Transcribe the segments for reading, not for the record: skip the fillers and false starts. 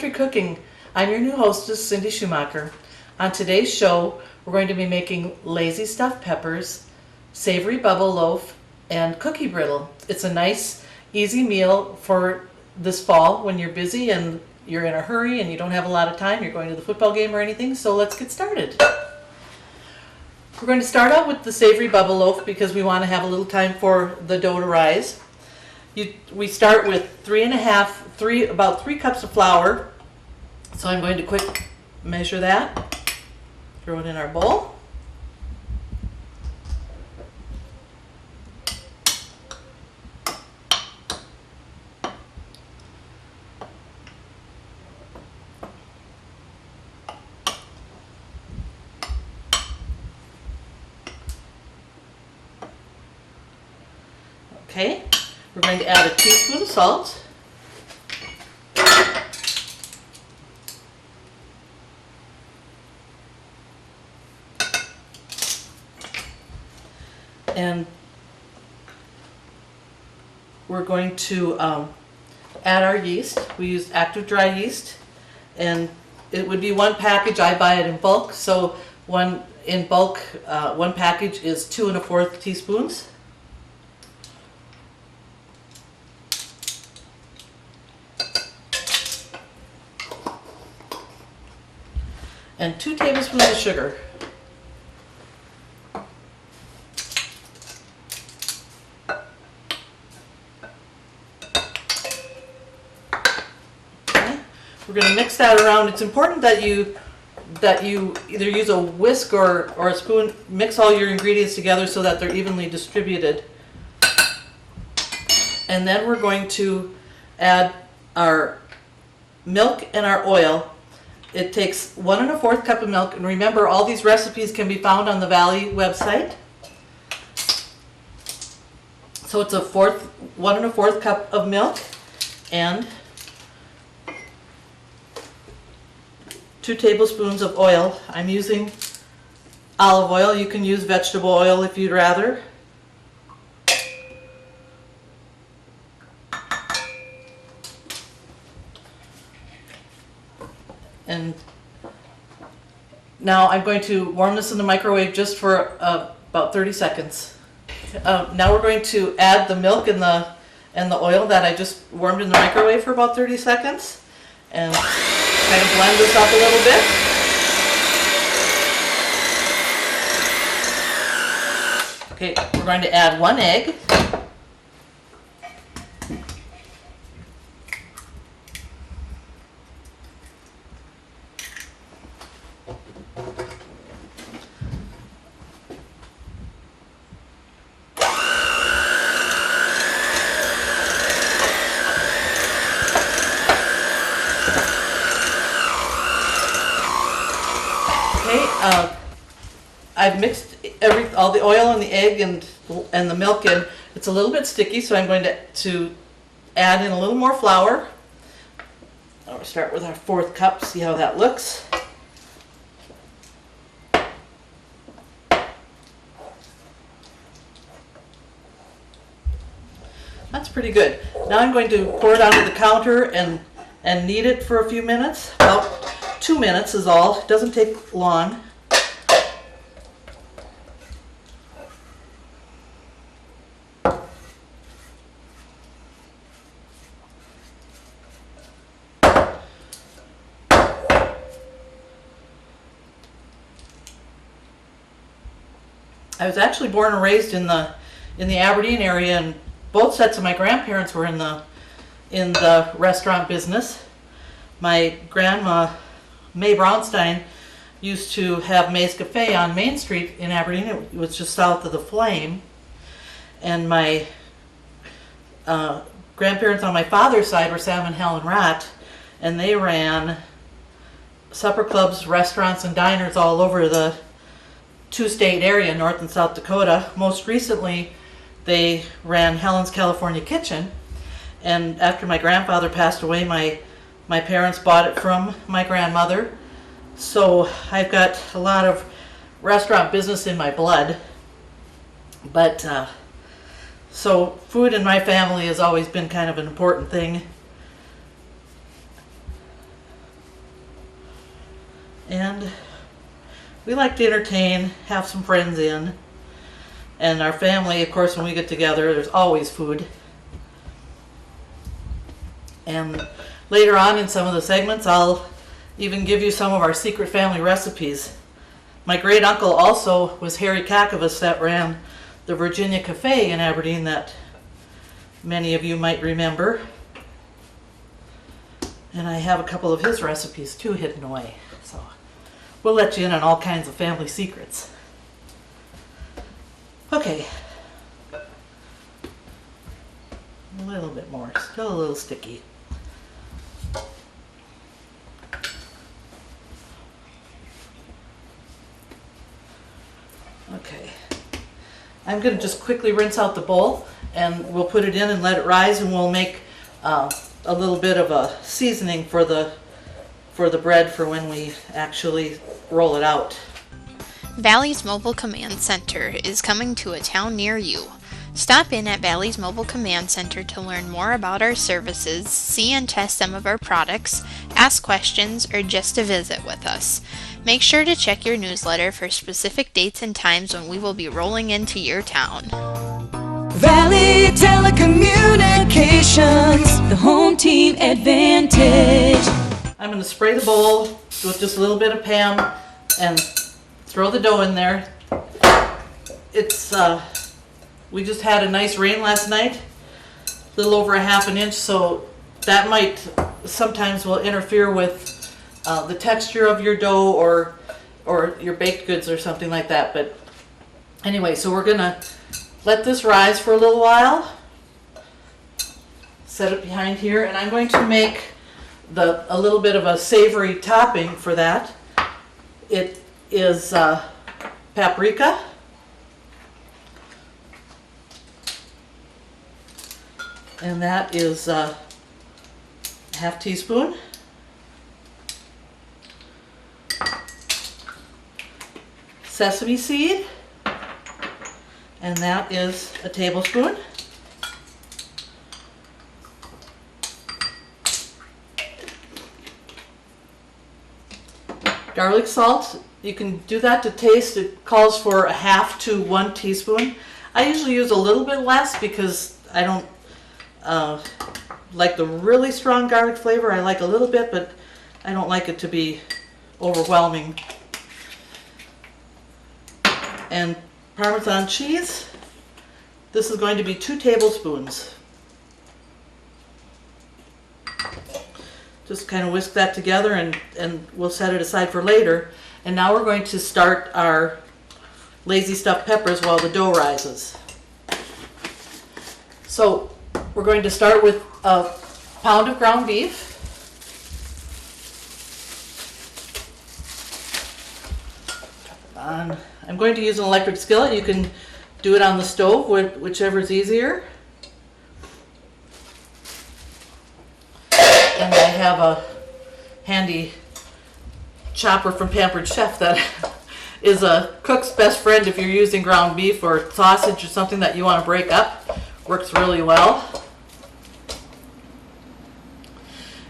Country Cooking. I'm your new hostess, Cindy Schumacher. On today's show, we're going to be making lazy stuffed peppers, savory bubble loaf, and cookie brittle. It's a nice, easy meal for this fall when you're busy and you're in a hurry and you don't have a lot of time, you're going to the football game or anything, so let's get started. We're going to start out with the savory bubble loaf because we want to have a little time for the dough to rise. We start with about 3 cups of flour. So I'm going to quick measure that, throw it in our bowl. Okay, we're going to add a teaspoon of salt. And we're going to add our yeast. We use active dry yeast, and it would be 1 package. I buy it in bulk, so one package is 2 1/4 teaspoons. And 2 tablespoons of sugar. We're going to mix that around. It's important that you either use a whisk or a spoon, mix all your ingredients together so that they're evenly distributed. And then we're going to add our milk and our oil. It takes 1 1/4 cup of milk, and remember, all these recipes can be found on the Valley website. So it's 1 1/4 cup of milk and 2 tablespoons of oil. I'm using olive oil. You can use vegetable oil if you'd rather. And now I'm going to warm this in the microwave just for about 30 seconds. Now we're going to add the milk and the oil that I just warmed in the microwave for about 30 seconds and kind of blend this up a little bit. Okay, we're going to add 1 egg. I've mixed all the oil and the egg and the milk in. It's a little bit sticky, so I'm going to add in a little more flour. I'll start with our 4th cup, see how that looks. That's pretty good. Now I'm going to pour it onto the counter and knead it for a few minutes. About 2 minutes is all. It doesn't take long. I was actually born and raised in the Aberdeen area, and both sets of my grandparents were in the restaurant business. My grandma, May Brownstein, used to have May's Cafe on Main Street in Aberdeen. It was just south of the Flame. And my grandparents on my father's side were Sam and Helen Ratt, and they ran supper clubs, restaurants, and diners all over the 2-state area, North and South Dakota. Most recently, they ran Helen's California Kitchen, and after my grandfather passed away, my parents bought it from my grandmother. So I've got a lot of restaurant business in my blood. But so food in my family has always been kind of an important thing. And we like to entertain, have some friends in. And our family, of course, when we get together, there's always food. And later on in some of the segments, I'll even give you some of our secret family recipes. My great uncle also was Harry Kakavas, that ran the Virginia Cafe in Aberdeen that many of you might remember. And I have a couple of his recipes too hidden away. So we'll let you in on all kinds of family secrets. Okay. A little bit more, still a little sticky. Okay, I'm going to just quickly rinse out the bowl and we'll put it in and let it rise, and we'll make a little bit of a seasoning for the bread for when we actually roll it out. Valley's Mobile Command Center is coming to a town near you. Stop in at Valley's Mobile Command Center to learn more about our services, see and test some of our products, ask questions, or just to visit with us. Make sure to check your newsletter for specific dates and times when we will be rolling into your town. Valley Telecommunications, the home team advantage. I'm going to spray the bowl with just a little bit of Pam and throw the dough in there. It's we just had a nice rain last night, a little over a half an inch, so that might sometimes will interfere with the texture of your dough or your baked goods or something like that. But anyway, so we're gonna let this rise for a little while. Set it behind here, and I'm going to make a little bit of a savory topping for that. It is paprika, and that is half teaspoon. Sesame seed, and that is a tablespoon. Garlic salt, you can do that to taste. It calls for a half to 1 teaspoon. I usually use a little bit less because I don't like the really strong garlic flavor. I like a little bit, but I don't like it to be overwhelming. And Parmesan cheese, this is going to be 2 tablespoons. Just kind of whisk that together and we'll set it aside for later. And now we're going to start our lazy stuffed peppers while the dough rises. So we're going to start with a pound of ground beef. I'm going to use an electric skillet. You can do it on the stove, whichever is easier. And I have a handy chopper from Pampered Chef that is a cook's best friend if you're using ground beef or sausage or something that you want to break up. Works really well.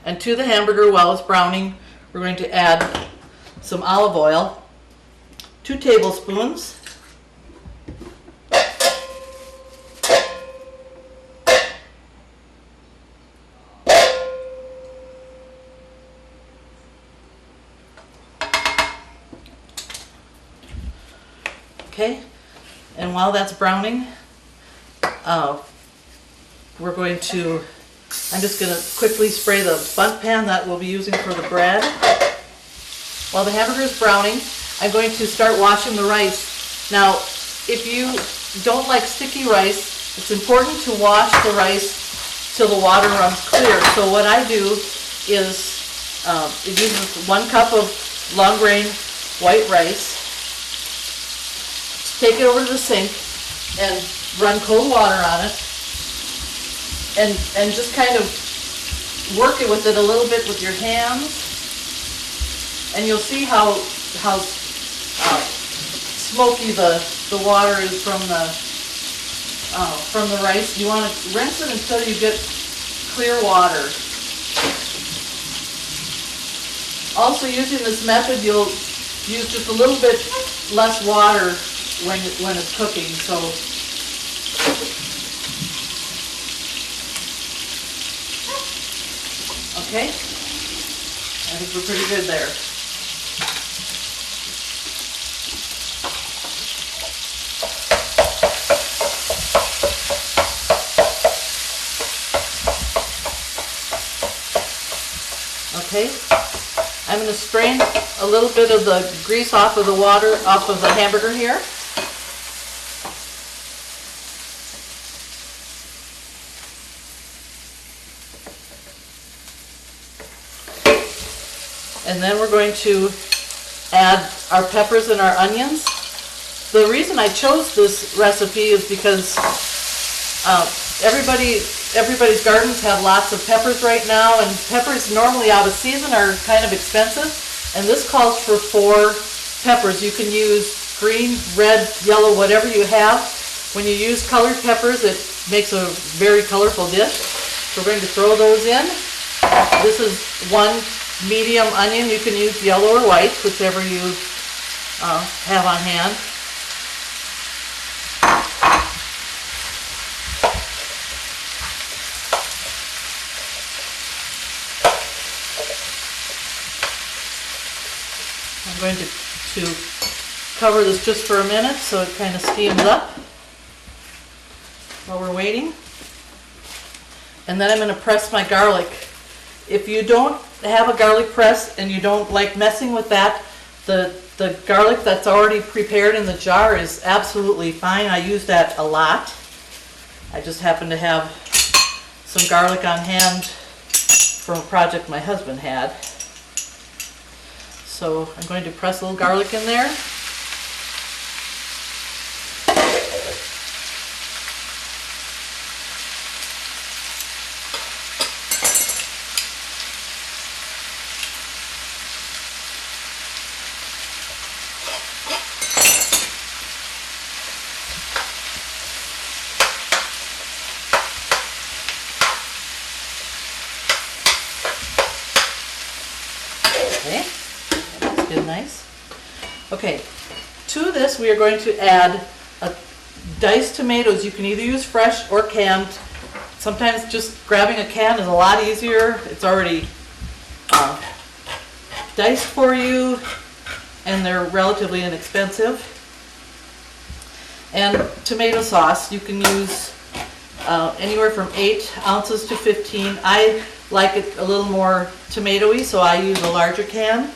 And to the hamburger, while it's browning, we're going to add some olive oil, 2 tablespoons. Okay, and while that's browning, I'm just going to quickly spray the bundt pan that we'll be using for the bread. While the hamburger is browning, I'm going to start washing the rice. Now, if you don't like sticky rice, it's important to wash the rice till the water runs clear. So what I do is, it uses 1 cup of long grain white rice. Take it over to the sink and run cold water on it, and just kind of work it with it a little bit with your hands, and you'll see how smoky the water is from the rice. You want to rinse it until you get clear water. Also, using this method, you'll use just a little bit less water when it's cooking. So, okay, I think we're pretty good there. Okay, I'm going to strain a little bit of the grease off of the water, off of the hamburger here. And then we're going to add our peppers and our onions. The reason I chose this recipe is because everybody's gardens have lots of peppers right now, and peppers normally out of season are kind of expensive, and this calls for 4 peppers. You can use green, red, yellow, whatever you have. When you use colored peppers, it makes a very colorful dish. So we're going to throw those in. This is 1 medium onion. You can use yellow or white, whichever you have on hand. I'm going to cover this just for a minute so it kind of steams up while we're waiting. And then I'm going to press my garlic. If you don't have a garlic press and you don't like messing with that, the garlic that's already prepared in the jar is absolutely fine. I use that a lot. I just happen to have some garlic on hand from a project my husband had. So I'm going to press a little garlic in there. Okay. Nice. Okay, to this we are going to add diced tomatoes. You can either use fresh or canned. Sometimes just grabbing a can is a lot easier. It's already diced for you, and they're relatively inexpensive. And tomato sauce, you can use anywhere from 8 ounces to 15. I like it a little more tomatoey, so I use a larger can.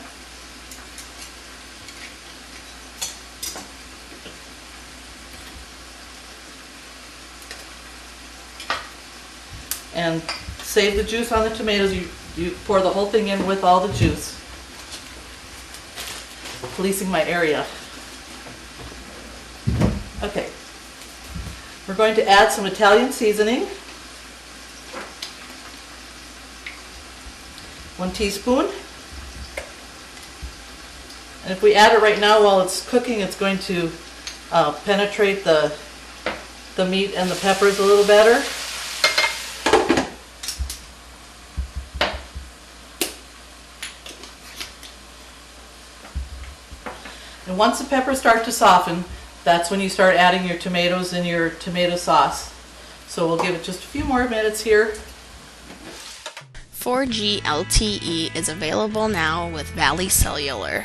And save the juice on the tomatoes. You pour the whole thing in with all the juice. Policing my area. Okay. We're going to add some Italian seasoning. 1 teaspoon. And if we add it right now while it's cooking, it's going to penetrate the meat and the peppers a little better. And once the peppers start to soften, that's when you start adding your tomatoes and your tomato sauce. So we'll give it just a few more minutes here. 4G LTE is available now with Valley Cellular.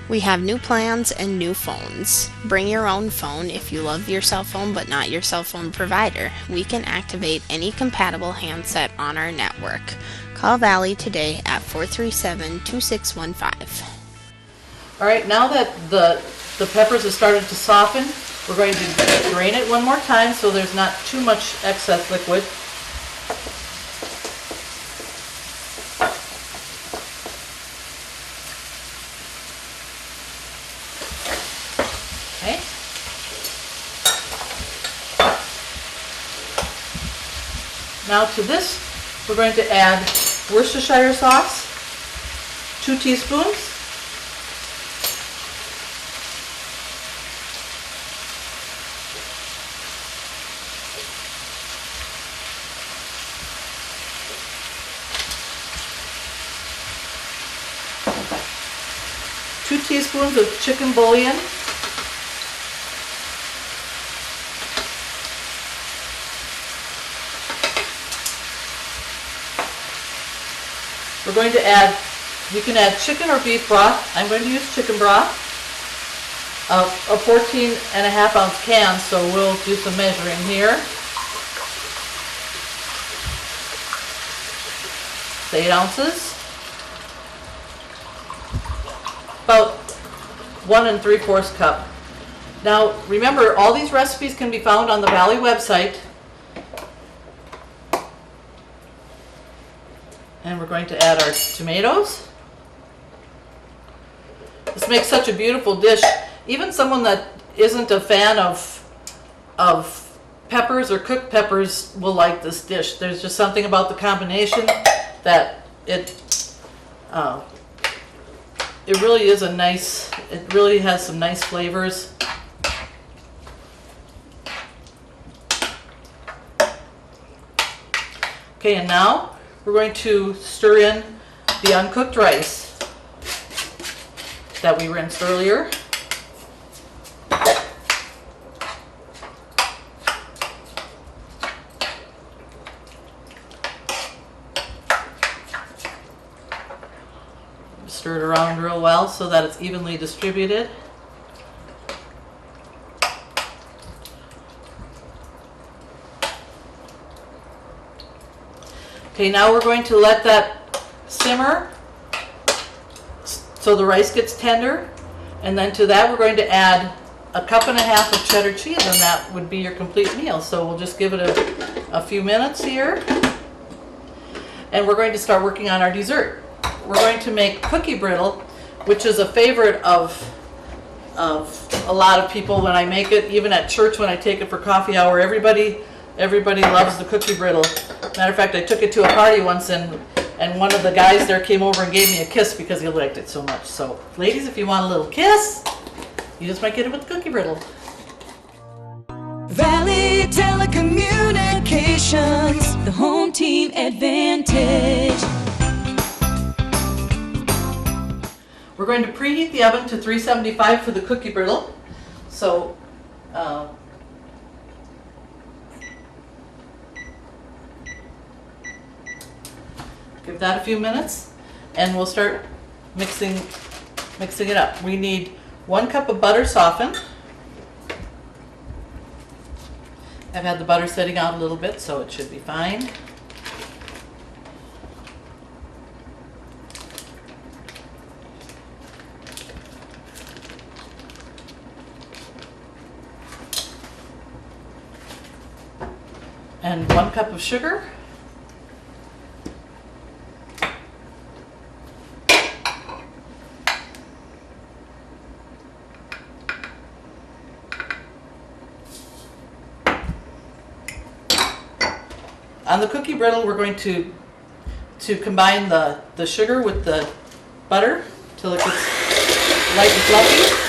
We have new plans and new phones. Bring your own phone if you love your cell phone but not your cell phone provider. We can activate any compatible handset on our network. Call Valley today at 437-2615. All right, now that the peppers have started to soften, we're going to drain it one more time so there's not too much excess liquid. Okay. Now to this, we're going to add Worcestershire sauce, 2 teaspoons. 2 teaspoons of chicken bouillon. We're going to add, you can add chicken or beef broth. I'm going to use chicken broth. A 14.5-ounce can, so we'll do some measuring here. It's 8 ounces. About 1 3/4 cup. Now remember, all these recipes can be found on the Valley website. And we're going to add our tomatoes. This makes such a beautiful dish. Even someone that isn't a fan of peppers or cooked peppers will like this dish. There's just something about the combination that it really is a nice, it really has some nice flavors. Okay, and now we're going to stir in the uncooked rice that we rinsed earlier. Stir it around real well so that it's evenly distributed. Okay, now we're going to let that simmer so the rice gets tender, and then to that we're going to add 1.5 cups of cheddar cheese, and that would be your complete meal. So we'll just give it a few minutes here, and we're going to start working on our dessert. We're going to make cookie brittle, which is a favorite of a lot of people when I make it. Even at church when I take it for coffee hour, everybody loves the cookie brittle. Matter of fact, I took it to a party once, and one of the guys there came over and gave me a kiss because he liked it so much. So ladies, if you want a little kiss, you just might get it with cookie brittle. Valley Telecommunications, the home team advantage. We're going to preheat the oven to 375 for the cookie brittle. So give that a few minutes, and we'll start mixing it up. We need 1 cup of butter softened. I've had the butter setting out a little bit, so it should be fine. And 1 cup of sugar. On the cookie brittle, we're going to combine the sugar with the butter till it gets light and fluffy.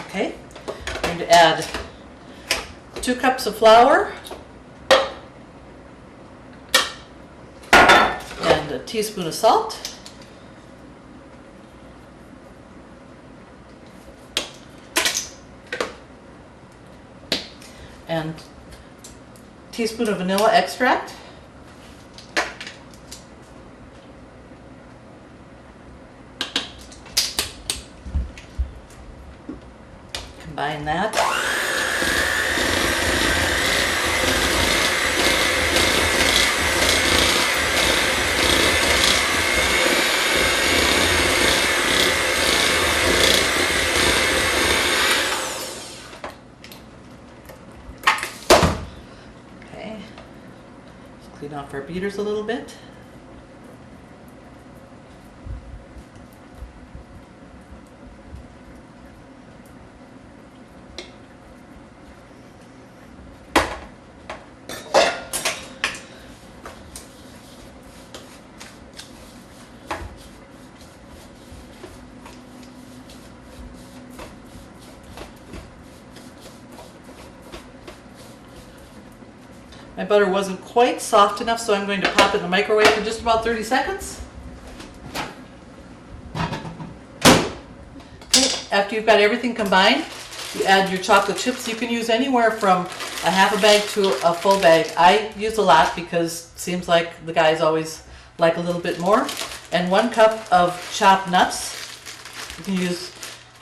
Okay, I'm going to add 2 cups of flour and a teaspoon of salt. And a teaspoon of vanilla extract. Combine that. Okay. Just clean off our beaters a little bit. My butter wasn't quite soft enough, so I'm going to pop it in the microwave for just about 30 seconds. Okay, after you've got everything combined, you add your chocolate chips. You can use anywhere from a half a bag to a full bag. I use a lot because it seems like the guys always like a little bit more. And 1 cup of chopped nuts. You can use,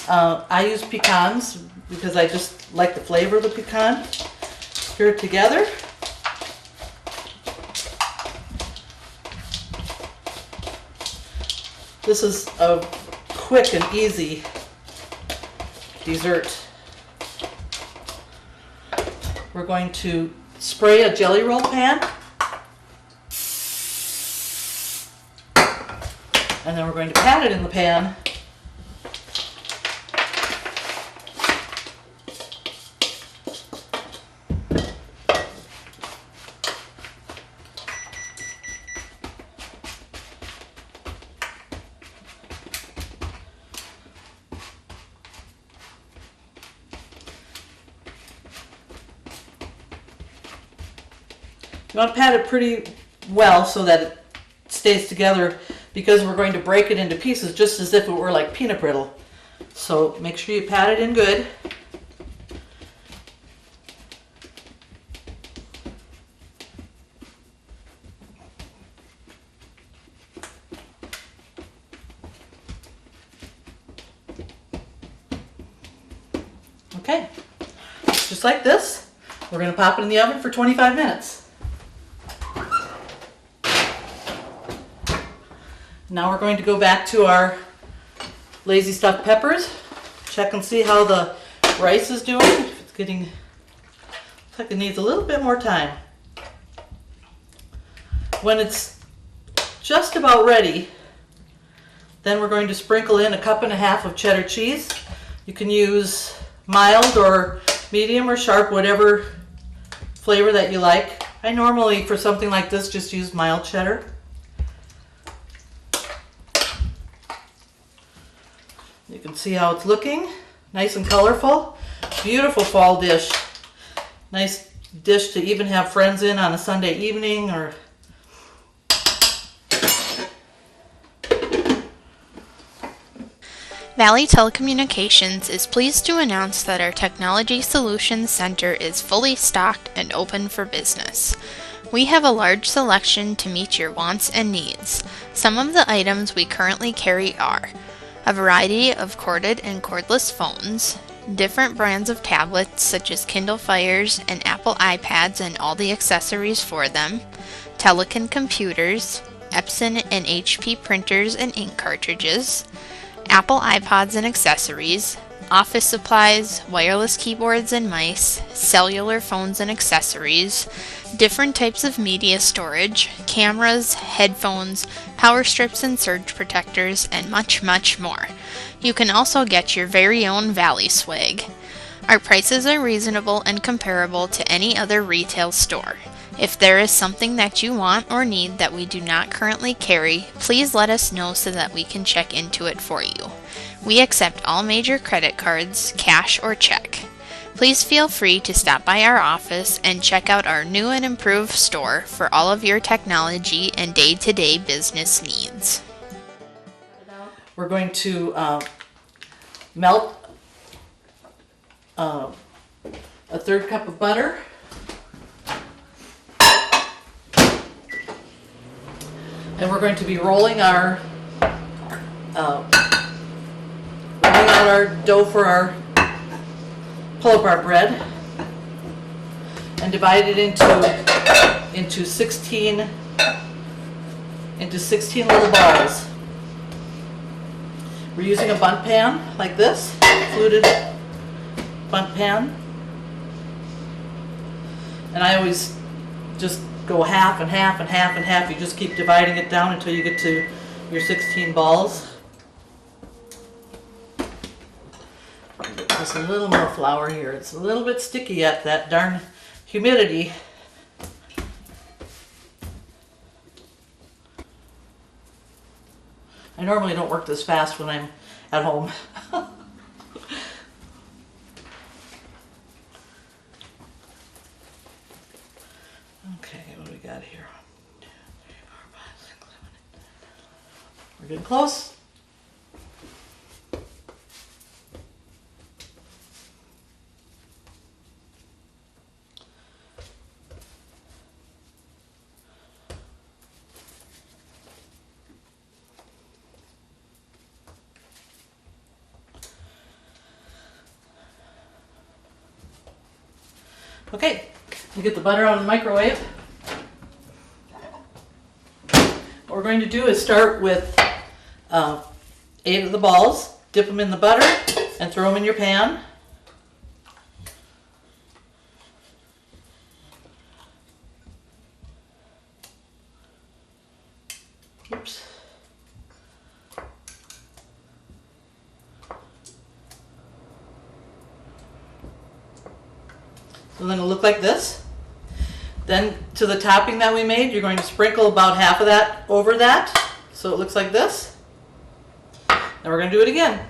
I use pecans because I just like the flavor of the pecan. Stir it together. This is a quick and easy dessert. We're going to spray a jelly roll pan. And then we're going to pat it in the pan. You want to pat it pretty well so that it stays together, because we're going to break it into pieces just as if it were like peanut brittle. So make sure you pat it in good. Okay, just like this. We're going to pop it in the oven for 25 minutes. Now we're going to go back to our lazy stuffed peppers. Check and see how the rice is doing. If it's getting, looks like it needs a little bit more time. When it's just about ready, then we're going to sprinkle in 1.5 cups of cheddar cheese. You can use mild or medium or sharp, whatever flavor that you like. I normally, for something like this, just use mild cheddar. You can see how it's looking, nice and colorful. Beautiful fall dish. Nice dish to even have friends in on a Sunday evening or Valley Telecommunications is pleased to announce that our Technology Solutions Center is fully stocked and open for business. We have a large selection to meet your wants and needs. Some of the items we currently carry are a variety of corded and cordless phones, different brands of tablets such as Kindle Fires and Apple iPads and all the accessories for them, Telekin computers, Epson and HP printers and ink cartridges, Apple iPods and accessories, office supplies, wireless keyboards and mice, cellular phones and accessories, different types of media storage, cameras, headphones, power strips and surge protectors, and much, much more. You can also get your very own Valley swag. Our prices are reasonable and comparable to any other retail store. If there is something that you want or need that we do not currently carry, please let us know so that we can check into it for you. We accept all major credit cards, cash or check. Please feel free to stop by our office and check out our new and improved store for all of your technology and day-to-day business needs. we're going to melt a 1/3 cup of butter. And we're going to be rolling our out our dough for our pull-apart bread, and divide it into 16 little balls. We're using a bundt pan like this, fluted bundt pan, and I always just go half and half and half and half. You just keep dividing it down until you get to your 16 balls. Just a little more flour here. It's a little bit sticky yet, that darn humidity. I normally don't work this fast when I'm at home. got here? 1, 2, 3, 4, 5, 6, 7, 8. We're getting close. Okay, you get the butter out of the microwave. What we're going to do is start with 8 of the balls, dip them in the butter, and throw them in your pan. Oops. So then it'll look like this. Then to the topping that we made, you're going to sprinkle about half of that over that, so it looks like this. Then we're going to do it again.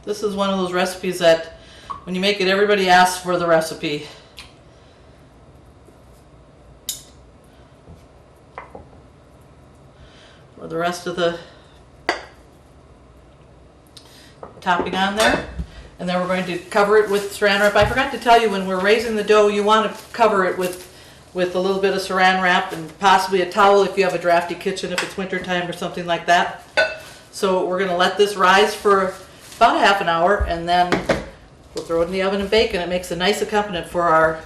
This is one of those recipes that when you make it, everybody asks for the recipe. For the rest of the topping on there, and then we're going to cover it with saran wrap. I forgot to tell you, when we're raising the dough, you want to cover it with a little bit of saran wrap and possibly a towel if you have a drafty kitchen, if it's winter time or something like that. So we're going to let this rise for about half an hour, and then we'll throw it in the oven and bake, and it makes a nice accompaniment for our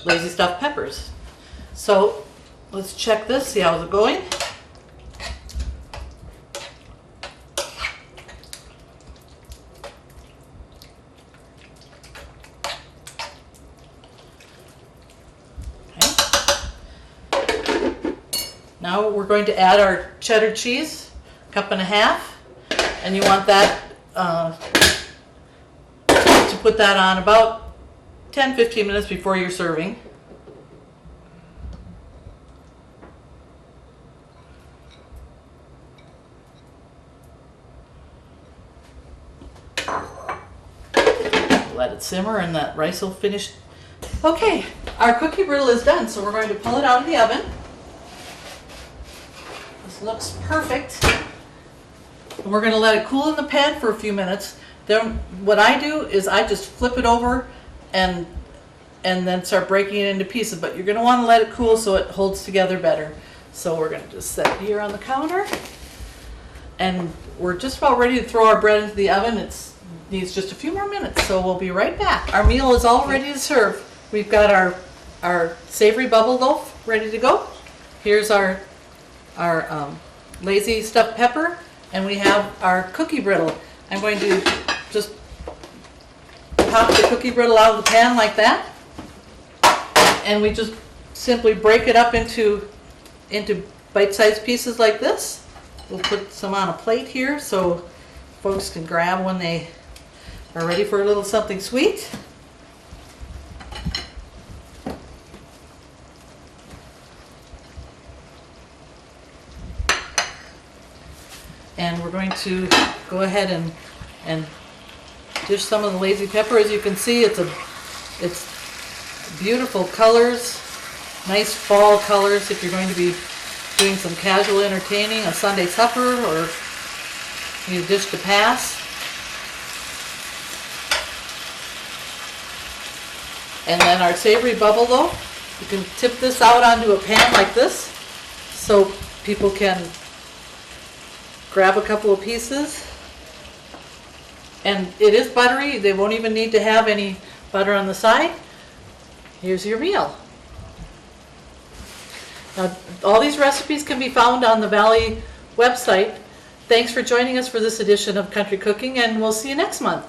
lazy stuffed peppers. So let's check this, see how's it going. Now we're going to add our cheddar cheese, 1.5 cups, and you want that to put that on about 10-15 minutes before you're serving. Let it simmer and that rice will finish. Okay, our cookie brittle is done, so we're going to pull it out of the oven. Looks perfect. And we're going to let it cool in the pan for a few minutes. Then what I do is I just flip it over and then start breaking it into pieces, but you're going to want to let it cool so it holds together better. So we're going to just set it here on the counter, and we're just about ready to throw our bread into the oven. It needs just a few more minutes, so we'll be right back. Our meal is all ready to serve. We've got our savory bubble loaf ready to go. Here's our lazy stuffed pepper, and we have our cookie brittle. I'm going to just pop the cookie brittle out of the pan like that, and we just simply break it up into bite-sized pieces like this. We'll put some on a plate here so folks can grab when they are ready for a little something sweet. And we're going to go ahead and dish some of the lazy pepper. As you can see, it's beautiful colors, nice fall colors if you're going to be doing some casual entertaining, a Sunday supper, or need a dish to pass. And then our savory bubble loaf, you can tip this out onto a pan like this so people can grab a couple of pieces. And it is buttery. They won't even need to have any butter on the side. Here's your meal. Now, all these recipes can be found on the Valley website. Thanks for joining us for this edition of Country Cooking, and we'll see you next month.